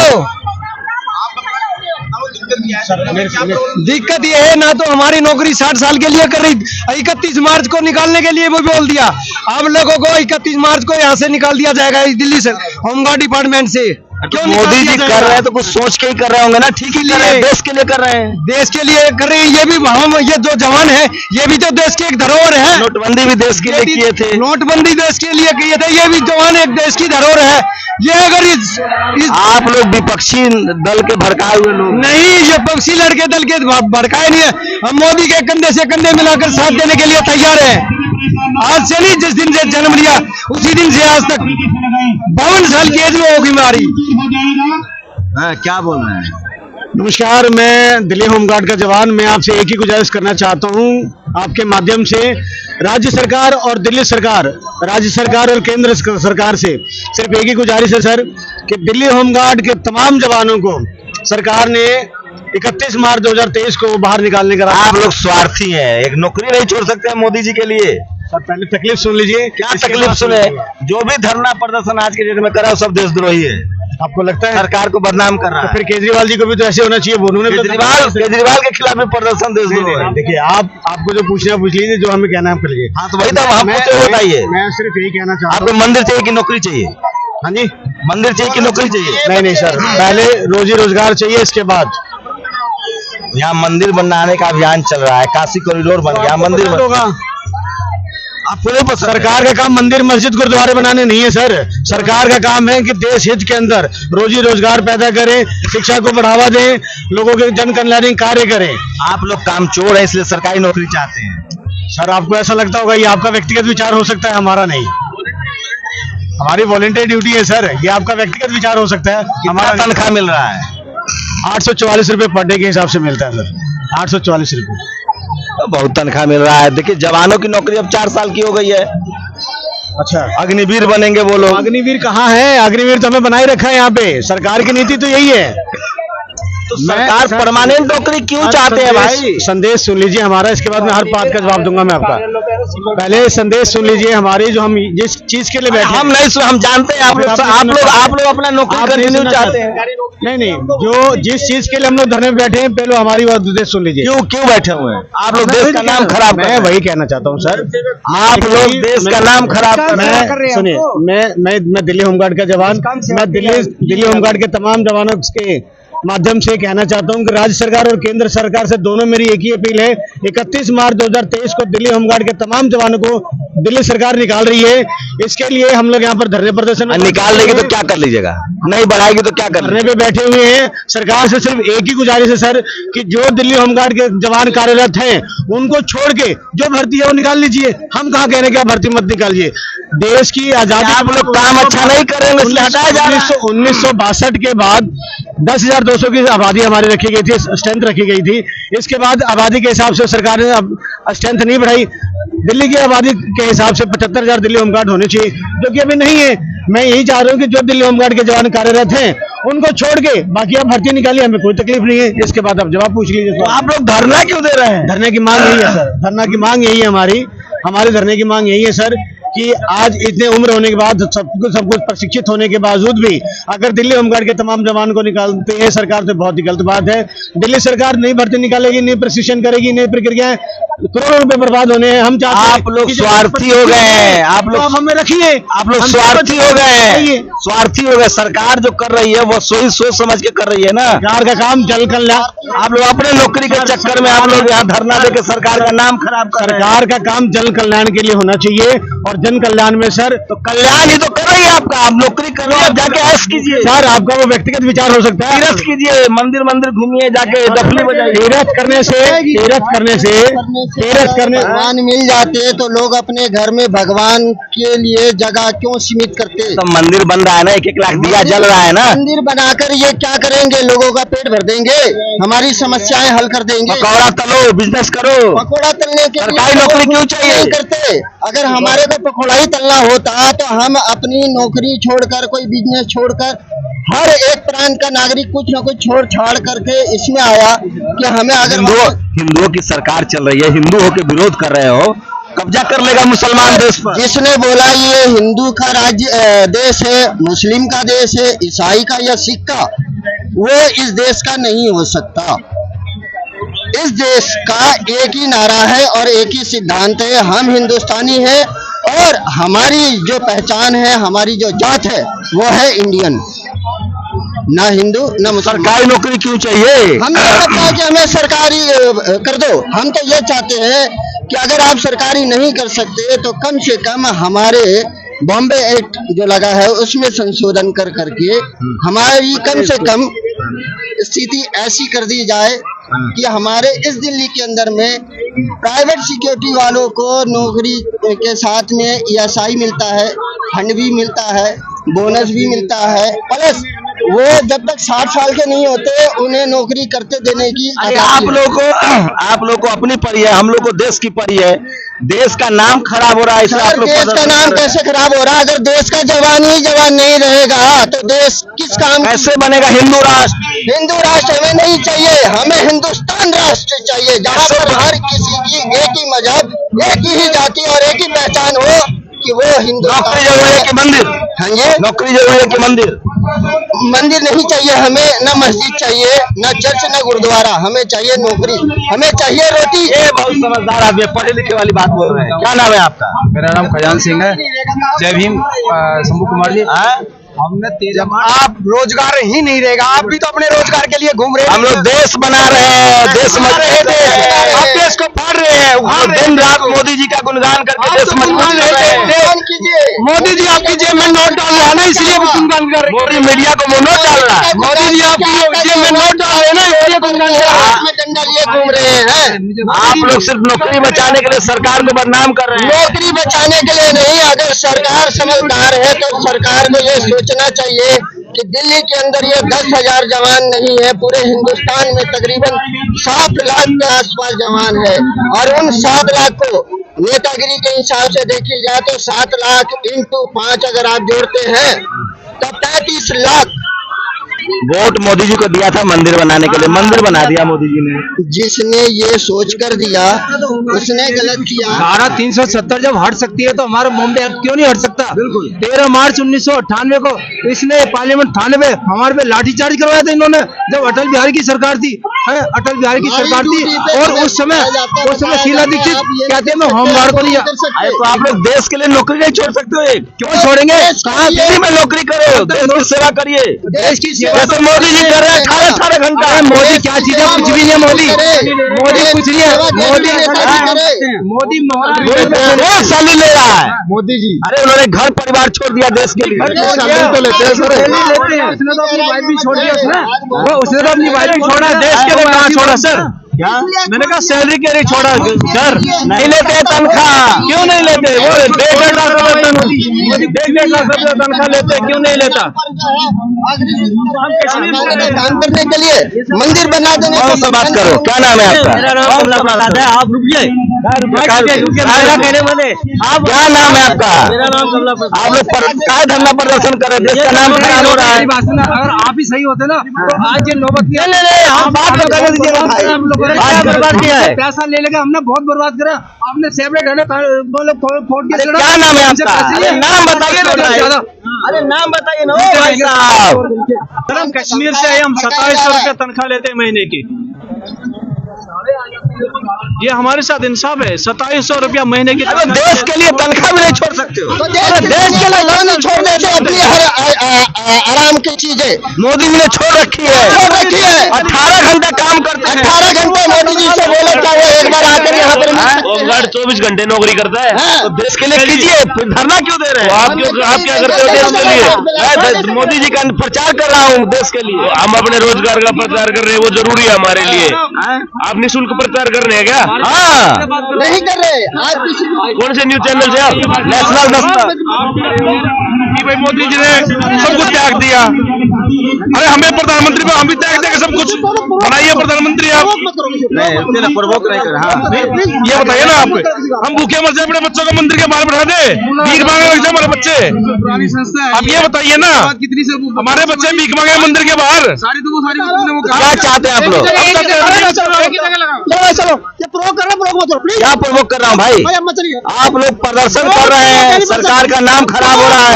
दिक्कत ये है ना, तो हमारी नौकरी 60 साल के लिए कर रही, 31 मार्च को निकालने के लिए वो बोल दिया। अब लोगों को 31 मार्च को यहाँ से निकाल दिया जाएगा दिल्ली से, होमगार्ड डिपार्टमेंट से। क्यों मोदी जी कर रहे हैं तो कुछ सोच के ही कर रहे होंगे ना, ठीक ही कर रहे हैं, देश के लिए कर रहे हैं। देश के लिए कर रहे हैं, ये भी हम, ये जो जवान है ये भी तो देश की एक धरोहर है। नोटबंदी भी देश के लिए किए थे, नोटबंदी देश के लिए किए थे, ये भी जवान एक देश की धरोहर है। ये अगर इस आप लोग विपक्षी दल के भड़काए हुए लोग नहीं, ये पक्षी लड़के दल के भड़काए नहीं है, हम मोदी के कंधे से कंधे मिलाकर साथ देने के लिए तैयार है। आज से नहीं, जिस दिन से जन्म लिया उसी दिन से आज तक 52 साल की एज में होगी हमारी। क्या बोल रहे हैं? नमस्कार, मैं दिल्ली होमगार्ड का जवान। मैं आपसे एक ही गुजारिश करना चाहता हूं आपके माध्यम से, राज्य सरकार और दिल्ली सरकार, राज्य सरकार और केंद्र सरकार से सिर्फ एक ही गुजारिश है सर, कि दिल्ली होमगार्ड के तमाम जवानों को सरकार ने 31 मार्च 2023 को बाहर निकालने का। आप लोग स्वार्थी हैं, एक नौकरी नहीं छोड़ सकते हैं मोदी जी के लिए। सर पहले तकलीफ सुन लीजिए। क्या तकलीफ सुने? जो भी धरना प्रदर्शन आज के डेट में करा सब देशद्रोही है। आपको लगता है सरकार को बदनाम कर रहा है? तो फिर केजरीवाल जी को भी तो ऐसे होना चाहिए। उन्होंने केजरीवाल के खिलाफ भी प्रदर्शन देशद्रोह है। देखिए, आपको जो पूछना पूछ लीजिए, जो हमें कहना है कर लीजिए। हाँ, तो वही तो हम बताइए। मैं सिर्फ यही कहना चाहता हूँ, आपको मंदिर चाहिए कि नौकरी चाहिए? हाँ जी, मंदिर चाहिए कि नौकरी चाहिए? नहीं सर, पहले रोजी रोजगार चाहिए, इसके बाद। यहाँ मंदिर बनाने का अभियान चल रहा है, काशी कॉरिडोर बन गया, मंदिर होगा। आपको सरकार का काम मंदिर मस्जिद गुरुद्वारे बनाने नहीं है सर। सरकार का काम है कि देश हित के अंदर रोजी रोजगार पैदा करें, शिक्षा को बढ़ावा दें, लोगों के जन कल्याण कार्य करें। आप लोग कामचोर हैं, इसलिए सरकारी नौकरी चाहते हैं। सर आपको ऐसा लगता होगा, ये आपका व्यक्तिगत विचार हो सकता है, हमारा नहीं। हमारी वॉलंटियर ड्यूटी है सर, ये आपका व्यक्तिगत विचार हो सकता है, हमारा तनख्वाह मिल रहा है 844 रुपए पर डे के हिसाब से मिलता है सर, 844 रुपए। तो बहुत तनख्वाह मिल रहा है। देखिए, जवानों की नौकरी अब 4 साल की हो गई है। अच्छा, अग्निवीर बनेंगे वो लोग। अग्निवीर कहाँ है? अग्निवीर तो हमें बनाए रखा है यहाँ पे, सरकार की नीति तो यही है। तो सरकार परमानेंट नौकरी क्यों चाहते हैं भाई? संदेश सुन लीजिए हमारा, इसके बाद मैं हर बात का जवाब दूंगा मैं आपका। पहले संदेश सुन लीजिए हमारी, जो हम जिस चीज के लिए बैठे। हम नहीं सुन, हम जानते हैं आप लोग अपना नौकरी कंटिन्यू चाहते हैं। नहीं, जो जिस चीज के लिए हम लोग धरने पे बैठे हैं, पहले हमारी बात उद्देश्य सुन लीजिए। क्यों बैठे हुए हैं आप लोग? देश का नाम खराब। मैं वही कहना चाहता हूँ सर, आप लोग देश का नाम खराब कर रहे हैं। सुनिए, मैं दिल्ली होमगार्ड का जवान, मैं दिल्ली होमगार्ड के तमाम जवानों के माध्यम से कहना चाहता हूं कि राज्य सरकार और केंद्र सरकार से दोनों मेरी एक ही अपील है, 31 मार्च 2023 को दिल्ली होमगार्ड के तमाम जवानों को दिल्ली सरकार निकाल रही है। इसके लिए हम लोग यहाँ पर धरने प्रदर्शन। निकाल लेगी तो क्या कर लीजिएगा? नहीं बढ़ाएगी तो क्या कर? धरने पे बैठे हुए हैं। सरकार से सिर्फ एक ही गुजारिश है सर, कि जो दिल्ली होमगार्ड के जवान कार्यरत हैं उनको छोड़ के जो भर्ती है वो निकाल लीजिए। हम कहाँ कह रहे हैं कि आप भर्ती मत निकालिए। देश की आजादी, आप लोग काम अच्छा नहीं करेंगे, 1962 के बाद 10,200 की आबादी हमारी रखी गई थी, स्ट्रेंथ रखी गई थी। इसके बाद आबादी के हिसाब से सरकार ने अब स्ट्रेंथ नहीं बढ़ाई। दिल्ली की आबादी के हिसाब से 75,000 दिल्ली होमगार्ड होने चाहिए, जो कि अभी नहीं है। मैं यही चाह रहा हूँ कि जो दिल्ली होमगार्ड के जवान कार्यरत हैं उनको छोड़ के बाकी आप भर्ती निकालिए, हमें कोई तकलीफ नहीं है। इसके बाद आप जवाब पूछ लीजिए। तो आप लोग धरना क्यों दे रहे हैं? धरने की मांग यही है सर, धरना की मांग यही है हमारी धरने की मांग यही है सर, कि आज इतने उम्र होने के बाद, सब कुछ प्रशिक्षित होने के बावजूद भी अगर दिल्ली होमगार्ड के तमाम जवान को निकालते हैं सरकार, तो बहुत ही गलत बात है। दिल्ली सरकार नई भर्ती निकालेगी, नई प्रशिक्षण करेगी, नई प्रक्रियाएं, करोड़ों रुपए बर्बाद होने हैं। हम चाहते हैं, आप लोग स्वार्थी हो गए हैं, आप लोग हमें रखिए, आप लोग स्वार्थी हो गए हैं, स्वार्थी हो गए। सरकार जो कर रही है वो सोच समझ के कर रही है ना। सरकार का काम जन कल्याण, आप लोग अपने नौकरी के चक्कर में आप लोग यहाँ धरना देकर सरकार का नाम खराब कर रहे हैं। सरकार का काम जन कल्याण के लिए होना चाहिए, और जन कल्याण में सर, तो कल्याण ही तो कर रही है आपका। आप नौकरी कर रही है, जाके ऐश कीजिए सर। आपका वो व्यक्तिगत विचार हो सकता है, तीर्थ कीजिए, मंदिर घूमिए, जाके डफली बजाइए। तीर्थ करने भगवान मिल जाते तो लोग अपने घर में भगवान के लिए जगह क्यों सीमित करते? तो मंदिर बन रहा है ना, 1-1 लाख दिया जल रहा है ना। मंदिर बनाकर ये क्या करेंगे? लोगों का पेट भर देंगे, हमारी समस्याएं हल कर देंगे। पकौड़ा तलो, बिजनेस करो। पकौड़ा तलने के सरकारी नौकरी क्यों चाहिए? नहीं करते। अगर हमारे को पकौड़ा ही तलना होता तो हम अपनी नौकरी छोड़कर, कोई बिजनेस छोड़कर, हर एक प्रांत का नागरिक कुछ न कुछ छोड़ छाड़ करके इसमें आया कि हमें अगर हिंदुओं की सरकार चल रही है, हिंदू होकर विरोध कर रहे हो, कब्जा कर लेगा मुसलमान देश पर। जिसने बोला ये हिंदू का राज्य देश है, मुस्लिम का देश है, ईसाई का या सिख का, वो इस देश का नहीं हो सकता। इस देश का एक ही नारा है और एक ही सिद्धांत है, हम हिंदुस्तानी हैं और हमारी जो पहचान है, हमारी जो जात है वो है इंडियन, ना हिंदू ना मुसलमान। सरकारी नौकरी क्यों चाहिए? हम नहीं चाहते हैं कि हमें सरकारी कर दो, हम तो ये चाहते हैं कि अगर आप सरकारी नहीं कर सकते तो कम से कम हमारे बॉम्बे एक्ट जो लगा है उसमें संशोधन कर करके हमारी कम से कम स्थिति ऐसी कर दी जाए कि हमारे इस दिल्ली के अंदर में प्राइवेट सिक्योरिटी वालों को नौकरी के साथ में ESI मिलता है, फंड भी मिलता है, बोनस भी मिलता है, प्लस वो जब तक 60 साल के नहीं होते उन्हें नौकरी करते देने की आप लोग को अपनी पड़ी है, हम लोग को देश की पड़ी है। देश का नाम खराब हो रहा है, इसलिए आप लोग देश का नाम कैसे खराब हो रहा है? अगर देश का जवान ही जवान नहीं रहेगा तो देश किस काम कैसे बनेगा? हिंदू राष्ट्र हमें नहीं चाहिए, हमें हिंदुस्तान राष्ट्र चाहिए जहाँ पर हर किसी की एक ही मजहब, एक ही जाति और एक ही पहचान हो कि वो हिंदुस्तान। नौकरी जरूरी है कि मंदिर? हाँ जी, नौकरी जरूरी है कि मंदिर? मंदिर नहीं चाहिए हमें, न मस्जिद चाहिए, न चर्च, न गुरुद्वारा, हमें चाहिए नौकरी, हमें चाहिए रोटी। ये बहुत समझदार आदमी, पढ़े लिखे वाली बात बोल रहे हैं। क्या नाम है आपका? मेरा नाम खजान सिंह है। जय भीम। शंभू कुमार जी, हमने जब आप रोजगार ही नहीं रहेगा, आप भी तो अपने रोजगार के लिए घूम रहे हैं। हम लोग देश बना रहे हैं, देश आप देश को फाड़ रहे हैं, दिन रात मोदी जी का गुणगान करके देश मजबूत कर रहे हैं। मोदी जी आपकी जेब में नोट डाल रहा है ना, इसलिए गुणगान कर रहे हैं। मोदी मीडिया को वो नोट डाल रहा है। मोदी जी आपकी जेब में नोट डाल रहे हैं ना, इसलिए गुणगान कर रहे हैं। डंडा लिए घूम रहे हैं। आप लोग सिर्फ नौकरी बचाने के लिए सरकार को बदनाम कर रहे हैं। नौकरी बचाने के लिए नहीं, अगर सरकार समझदार है तो सरकार को ये सोचना चाहिए कि दिल्ली के अंदर ये 10,000 जवान नहीं है, पूरे हिंदुस्तान में तकरीबन 7 लाख के आसपास जवान है और उन 7 लाख को नेतागिरी के हिसाब से देखी जाए तो 7 लाख इंटू 5 अगर आप जोड़ते हैं तो 35 लाख वोट मोदी जी को दिया था मंदिर बनाने के लिए, मंदिर बना दिया मोदी जी ने। जिसने ये सोच कर दिया उसने गलत किया। धारा 370 जब हट सकती है तो हमारा बॉम्बे एक्ट क्यों नहीं हट सकता? 13 मार्च 1998 को इसने पार्लियामेंट थाने पे हमारे पे लाठीचार्ज करवाया था इन्होंने, जब अटल बिहारी की सरकार थी। अटल बिहारी की सरकार थी और उस समय शीला दीक्षित कहते हैं मैं होमगार्ड को लिया। तो आप लोग देश के लिए नौकरी नहीं छोड़ सकते हो? क्यों छोड़ेंगे? कहाँ दिल्ली में नौकरी करो, देश की सेवा करिए। देश की जैसे मोदी जी कर रहे हैं 18 घंटा। मोदी क्या चीज है? कुछ भी नहीं है मोदी, कुछ नहीं है। मोदी सैलरी ले रहा है मोदी जी। अरे उन्होंने घर परिवार छोड़ दिया देश के लिए। तो लेते हैं सर, उसने तो अपनी वाइफ भी छोड़ दिया, उसने तो अपनी वाइफ भी छोड़ा, देश के लिए कहाँ छोड़ा सर? क्या मैंने कहा सैलरी के लिए छोड़ा सर। नहीं लेते तनख्वाह, क्यों नहीं लेते? वो 1.5 लाख तनख्वाह लेते, क्यों नहीं लेता? काम करने के लिए मंदिर बना देने कौन सा बात करो? क्या नाम है आपका? आप रुकिए, क्या नाम है आपका? आप लोग क्या धरना प्रदर्शन कर रहे हैं? देश का नाम खराब हो रहा है। अगर आप ही सही होते ना तो आज ये नौबत हम बात कर दीजिएगा। बर्बाद किया है, पैसा ले लेगा, हमने बहुत बर्बाद करा। आपने सेपरेट है ना फोड़ के। क्या नाम है आपका? नाम बताइए ना। अरे नाम बताइए ना भाई साहब। हम कश्मीर से आए, हम 2700 रुपये तनख्वाह लेते हैं महीने की। ये हमारे साथ इंसाफ है। 2700 रुपया महीने की। देश के लिए तनख्वाह भी नहीं छोड़ सकते हो? देश के लिए नहीं छोड़ देते, अपनी हर आराम की चीजें मोदी जी ने छोड़ रखी है। 18 घंटा काम करते हैं। 18 घंटे मोदी जी से बोले क्या वो एक बार आकर यहाँ पर होमगार्ड 24 घंटे नौकरी करता है। तो देश के लिए कीजिए, धरना क्यों दे रहे हैं? आप क्या करते हो देश के लिए? मैं मोदी जी का प्रचार कर रहा हूँ देश के लिए। हम अपने रोजगार का प्रचार कर रहे हैं, वो जरूरी है हमारे लिए। आप निःशुल्क प्रचार कर रहे हैं क्या? हाँ, नहीं कर रहे। आज किसी कौन से न्यूज चैनल से आप? नेशनल दस्ता। कि भाई मोदी जी ने सब कुछ त्याग दिया। अरे हमें प्रधानमंत्री को हम भी त्याग देंगे सब कुछ। बनाइए प्रधानमंत्री आप। नहीं प्रवोक नहीं कर। हाँ, ये बताइए ना आप, हम भूखे मर जाए अपने बच्चों को मंदिर के बाहर बैठा दे, भीख मांगे लग जाए हमारे बच्चे? पुरानी संस्था है। अब ये बताइए ना, कितनी से हमारे बच्चे भीख मांगे मंदिर के बाहर। सारी तो वो सारी क्या चाहते हैं आप लोग? चलो ये प्रोवोक कर रहे हैं, प्रोवोक मत करो प्लीज। क्या प्रवोक कर रहा हूँ भाई? मत चलिए। आप लोग प्रदर्शन कर रहे हैं, सरकार का नाम खराब हो रहा है।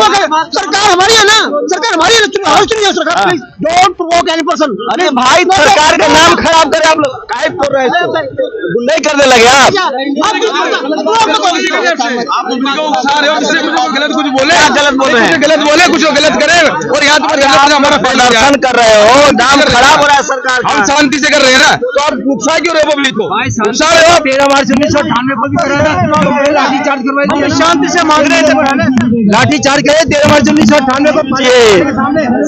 सरकार हमारी है ना, सरकार हमारी है, चुनिए सरकार, please don't provoke any person. अरे भाई सरकार का नाम खराब करे आप लोग, काहे बोल रहे हैं इसको? नहीं करने लगे आप गलत कुछ बोले, गलत बोल रहे हैं, गलत बोले, कुछ गलत करे और यहाँ हमारा प्रदर्शन कर रहे हो, नाम खराब हो रहा है सरकार का। हम शांति से कर रहे हैं ना, तो आप गुस्सा क्यों रहे पब्लिक को? 13 मार्च 1998 को भी कराया, लाठीचार्ज करवाया, शांति से मांग रहे थे, लाठीचार्ज करे 13 मार्च 1998 को।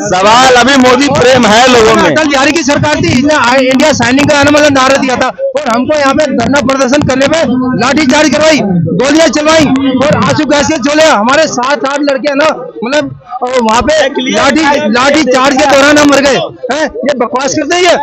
सवाल अभी मोदी प्रेम है लोगों में। अटल बिहारी की सरकार थी, इसने इंडिया साइनिंग का मतलब नारा दिया था और हमको यहाँ पे धरना प्रदर्शन करने में लाठीचार्ज करवाई, गोलियां चलवाई और आंसू गैस के छोले। हमारे 7-8 लड़के ना मतलब वहाँ पे लाठी चार्ज के दौरान हम मर गए हैं। ये बकवास करते हैं।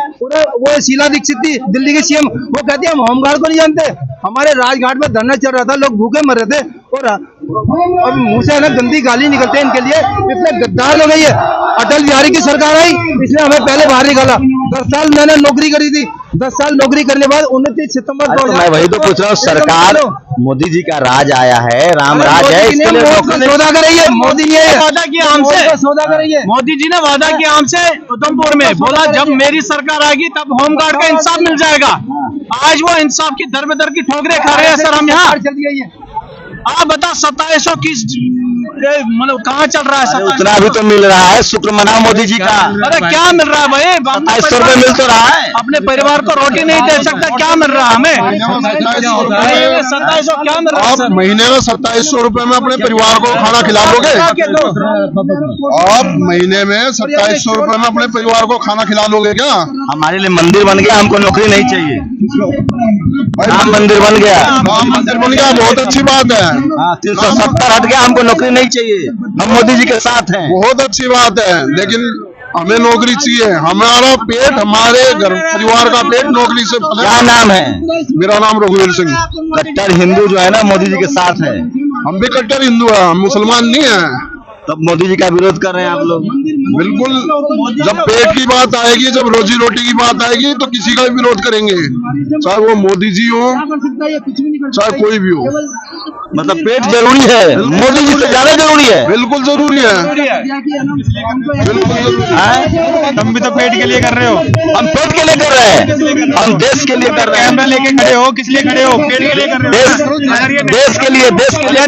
वो शीला दीक्षित थी दिल्ली की सीएम, वो कहती है हम होमगार्ड को नहीं जानते। हमारे राजघाट में धरना चल रहा था, लोग भूखे मर रहे थे और अब मुंह से ना गंदी गाली निकलते हैं इनके लिए। इतने गद्दार लोग हैं ये। अटल बिहारी की सरकार आई, इसने हमें पहले बाहर निकाला। 10 साल मैंने नौकरी करी थी, 10 साल नौकरी करने बाद 29 सितंबर को मैं वही तो पूछ रहा हूँ, सरकार मोदी जी का राज आया है, राम राज है, इसके लिए सौदा कर रही है। मोदी ने वादा किया हमसे, सौदा कर रही है। मोदी जी ने वादा किया हमसे उधमपुर में, बोला जब मेरी सरकार आएगी तब होमगार्ड का इंसाफ मिल जाएगा। आज वो इंसाफ की दर में दर की ठोकरें खा रहे हैं सर हम यहाँ। आप बता 2700 की मतलब कहाँ चल रहा है? उतना भी तो मिल रहा है, शुक्र मनाओ मोदी जी का। अरे क्या मिल रहा है भाई? 2700 रुपए मिल तो रहा है। अपने परिवार को रोटी नहीं दे सकता, क्या मिल रहा है हमें? 2700 क्या मिल रहा है? आप महीने में 2700 रुपए में अपने परिवार को खाना खिला लोगे? आप महीने में 2700 रुपए में अपने परिवार को खाना खिला लोगे क्या? हमारे लिए मंदिर बन गया, हमको नौकरी नहीं चाहिए। राम मंदिर बन गया, राम मंदिर बन गया, बहुत अच्छी बात है। 370 हट गया, हमको नौकरी नहीं चाहिए, हम मोदी जी के साथ हैं। बहुत अच्छी बात है, लेकिन हमें नौकरी चाहिए। हमारा पेट, हमारे घर परिवार का पेट नौकरी से। क्या नाम है? मेरा नाम रघुवीर सिंह। कट्टर हिंदू जो है ना मोदी जी के साथ है। हम भी कट्टर हिंदू हैं, हम मुसलमान नहीं हैं। तब मोदी जी का विरोध कर रहे हैं आप लोग? बिल्कुल, जब पेट की बात आएगी, जब रोजी रोटी की बात आएगी तो किसी का भी विरोध करेंगे, चाहे वो मोदी जी हो चाहे कोई भी हो। मतलब पेट जरूरी है, मोदी जी से ज्यादा जरूरी है। बिल्कुल जरूरी है, बिल्कुल जरूरी है। तुम भी तो पेट के लिए कर रहे हो। हम पेट के लिए कर रहे हैं, हम देश के लिए कर रहे हैं। कैमरा लेके खड़े हो, किस लिए खड़े हो? पेट के लिए कर रहे हो। देश के लिए, देश के लिए।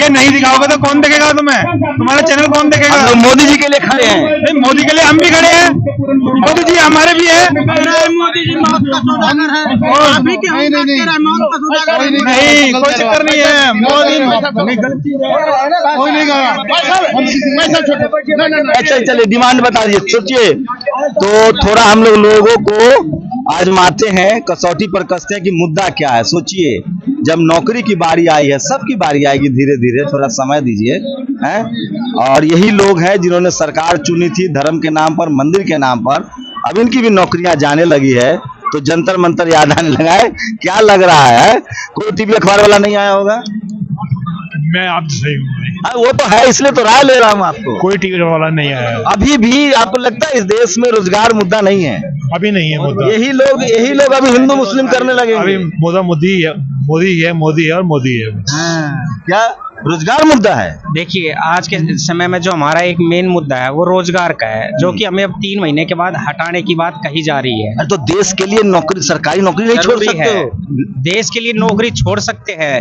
ये नहीं दिखाओगे तो कौन देखेगा तुम्हें? तुम्हारा चैनल कौन देखेगा? हम मोदी जी के लिए खड़े हैं। नहीं, मोदी के लिए हम भी खड़े हैं, मोदी जी हमारे भी है। मोदी जी मौत का सौदागर है। नहीं, कोई चक्कर नहीं है। मोदी अच्छा चलिए, डिमांड बता दीजिए, सोचिए। तो थोड़ा हम लोगों को आजमाते हैं, कसौटी पर कसते हैं कि मुद्दा क्या है। सोचिए, जब नौकरी की बारी आई है, सबकी बारी आएगी धीरे धीरे, थोड़ा समय दीजिए हैं। और यही लोग हैं जिन्होंने सरकार चुनी थी धर्म के नाम पर, मंदिर के नाम पर। अब इनकी भी नौकरियां जाने लगी है, तो जंतर मंतर याद आने लगा है। क्या लग रहा है, कोई टीवी अखबार वाला नहीं आया होगा? मैं आप सही हूँ, वो तो है, इसलिए तो राय ले रहा हूँ आपको। कोई टिकट वाला नहीं आया। अभी भी आपको लगता है इस देश में रोजगार मुद्दा नहीं है? अभी नहीं है मुद्दा। यही लोग अभी हिंदू मुस्लिम करने लगे। अभी मुद्दा मोदी है और मोदी है। क्या रोजगार मुद्दा है? देखिए, आज के समय में जो हमारा एक मेन मुद्दा है वो रोजगार का है, जो कि हमें अब 3 महीने के बाद हटाने की बात कही जा रही है। तो देश के लिए नौकरी, सरकारी नौकरी नहीं छोड़ सकते हो? देश के लिए नौकरी छोड़ सकते हैं,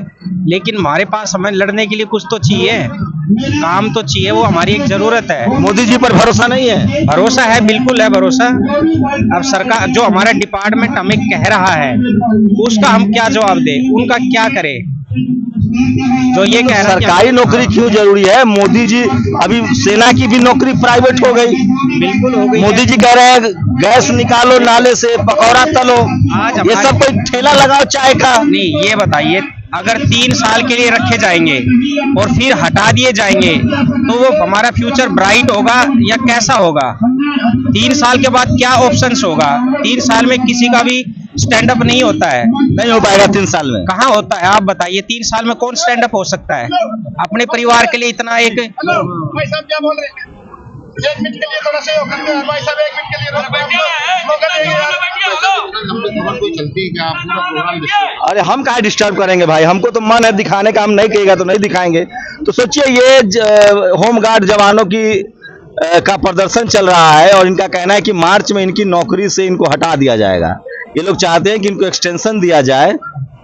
लेकिन हमारे पास हमें लड़ने के लिए कुछ तो चाहिए, काम तो चाहिए, वो हमारी एक जरूरत है। मोदी जी पर भरोसा नहीं है? भरोसा है, बिल्कुल है भरोसा। अब सरकार जो हमारा डिपार्टमेंट हमें कह रहा है उसका हम क्या जवाब दें, उनका क्या करें? जो ये कह रहा है सरकारी नौकरी क्यों जरूरी है? मोदी जी, अभी सेना की भी नौकरी प्राइवेट हो गई। बिल्कुल हो गई। मोदी जी कह रहे हैं गैस निकालो नाले से, पकौड़ा तलो, ये सब कोई ठेला लगाओ चाय का। नहीं, ये बताइए, अगर 3 साल के लिए रखे जाएंगे और फिर हटा दिए जाएंगे तो वो हमारा फ्यूचर ब्राइट होगा या कैसा होगा? 3 साल के बाद क्या ऑप्शंस होगा? 3 साल में किसी का भी स्टैंड अप नहीं होता है। नहीं हो पाएगा 3 साल में। कहाँ होता है आप बताइए? 3 साल में कौन स्टैंड अप हो सकता है अपने परिवार के लिए? इतना एक भाई साहब क्या बोल रहे हैं? 1 मिनट के लिए थोड़ा सहयोग करते हैं भाई साहब, 1 मिनट के लिए चलती है क्या पूरा प्रोग्राम डिस्टर्ब? अरे हम काहे डिस्टर्ब करेंगे भाई, हमको तो मन है दिखाने का, हम नहीं कहेगा तो नहीं दिखाएंगे। तो सोचिए ये होमगार्ड जवानों की का प्रदर्शन चल रहा है और इनका कहना है कि मार्च में इनकी नौकरी से इनको हटा दिया जाएगा। ये लोग चाहते हैं कि इनको एक्सटेंशन दिया जाए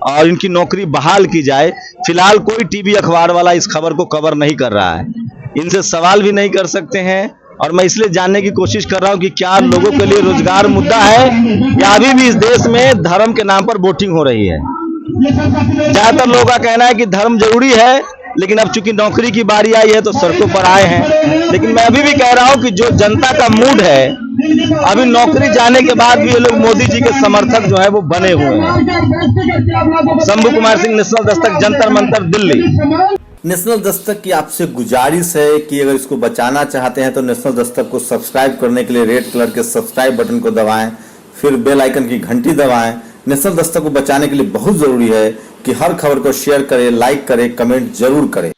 और इनकी नौकरी बहाल की जाए। फिलहाल कोई टीवी अखबार वाला इस खबर को कवर नहीं कर रहा है, इनसे सवाल भी नहीं कर सकते हैं। और मैं इसलिए जानने की कोशिश कर रहा हूं कि क्या लोगों के लिए रोजगार मुद्दा है या अभी भी इस देश में धर्म के नाम पर वोटिंग हो रही है। ज्यादातर लोगों का कहना है कि धर्म जरूरी है, लेकिन अब चूंकि नौकरी की बारी आई है तो सड़कों पर आए हैं। लेकिन मैं अभी भी कह रहा हूं कि जो जनता का मूड है, अभी नौकरी जाने के बाद भी ये लोग मोदी जी के समर्थक जो है वो बने हुए हैं। शंभू कुमार सिंह, नेशनल दस्तक, जंतर मंतर, दिल्ली। नेशनल दस्तक की आपसे गुजारिश है कि अगर इसको बचाना चाहते हैं तो नेशनल दस्तक को सब्सक्राइब करने के लिए रेड कलर के सब्सक्राइब बटन को दबाएं, फिर बेल आइकन की घंटी दबाएं। नेशनल दस्तक को बचाने के लिए बहुत जरूरी है कि हर खबर को शेयर करें, लाइक करें, कमेंट जरूर करें।